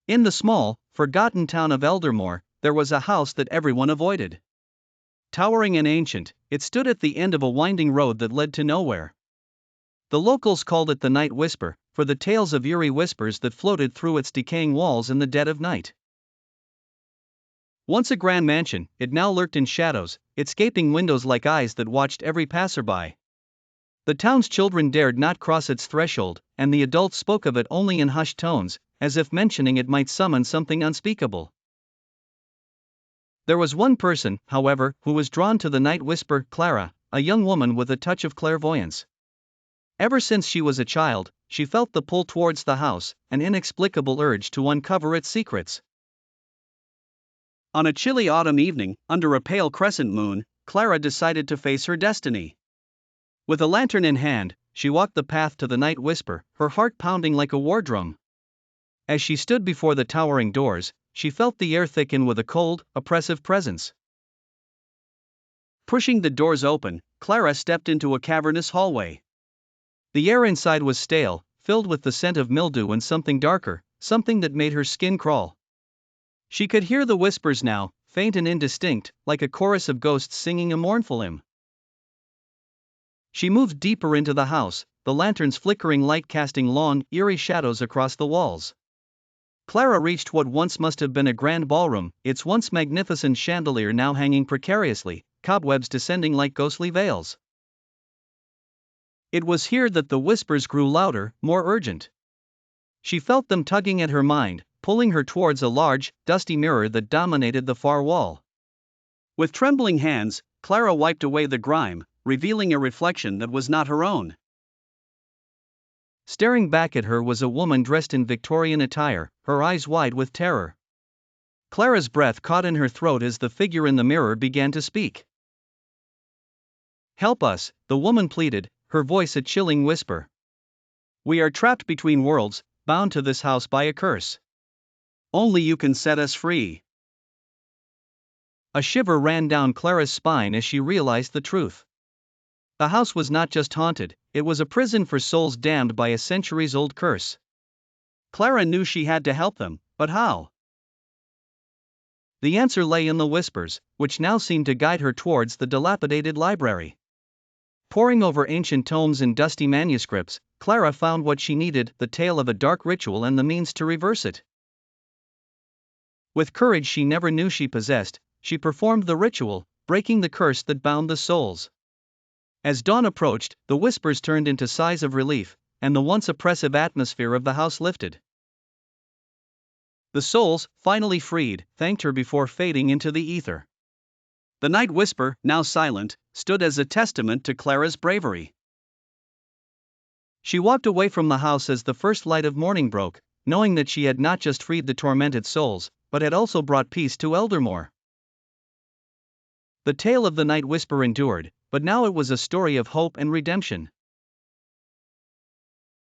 In the small, forgotten town of Eldermoor, there was a house that everyone avoided. Towering and ancient, it stood at the end of a winding road that led to nowhere. The locals called it the Night Whisper, for the tales of eerie whispers that floated through its decaying walls in the dead of night. Once a grand mansion, it now lurked in shadows, its gaping windows like eyes that watched every passerby. The town's children dared not cross its threshold, and the adults spoke of it only in hushed tones, as if mentioning it might summon something unspeakable. There was one person, however, who was drawn to the Night Whisper: Clara, a young woman with a touch of clairvoyance. Ever since she was a child, she felt the pull towards the house, an inexplicable urge to uncover its secrets. On a chilly autumn evening, under a pale crescent moon, Clara decided to face her destiny. With a lantern in hand, she walked the path to the Night Whisper, her heart pounding like a war drum. As she stood before the towering doors, she felt the air thicken with a cold, oppressive presence. Pushing the doors open, Clara stepped into a cavernous hallway. The air inside was stale, filled with the scent of mildew and something darker, something that made her skin crawl. She could hear the whispers now, faint and indistinct, like a chorus of ghosts singing a mournful hymn. She moved deeper into the house, the lantern's flickering light casting long, eerie shadows across the walls. Clara reached what once must have been a grand ballroom, its once magnificent chandelier now hanging precariously, cobwebs descending like ghostly veils. It was here that the whispers grew louder, more urgent. She felt them tugging at her mind, pulling her towards a large, dusty mirror that dominated the far wall. With trembling hands, Clara wiped away the grime, revealing a reflection that was not her own. Staring back at her was a woman dressed in Victorian attire, her eyes wide with terror. Clara's breath caught in her throat as the figure in the mirror began to speak. "Help us," the woman pleaded, her voice a chilling whisper. "We are trapped between worlds, bound to this house by a curse. Only you can set us free." A shiver ran down Clara's spine as she realized the truth. The house was not just haunted, it was a prison for souls damned by a centuries-old curse. Clara knew she had to help them, but how? The answer lay in the whispers, which now seemed to guide her towards the dilapidated library. Poring over ancient tomes and dusty manuscripts, Clara found what she needed: the tale of a dark ritual and the means to reverse it. With courage she never knew she possessed, she performed the ritual, breaking the curse that bound the souls. As dawn approached, the whispers turned into sighs of relief, and the once oppressive atmosphere of the house lifted. The souls, finally freed, thanked her before fading into the ether. The Night Whisper, now silent, stood as a testament to Clara's bravery. She walked away from the house as the first light of morning broke, knowing that she had not just freed the tormented souls, but had also brought peace to Eldermoor. The tale of the Night Whisper endured, but now it was a story of hope and redemption.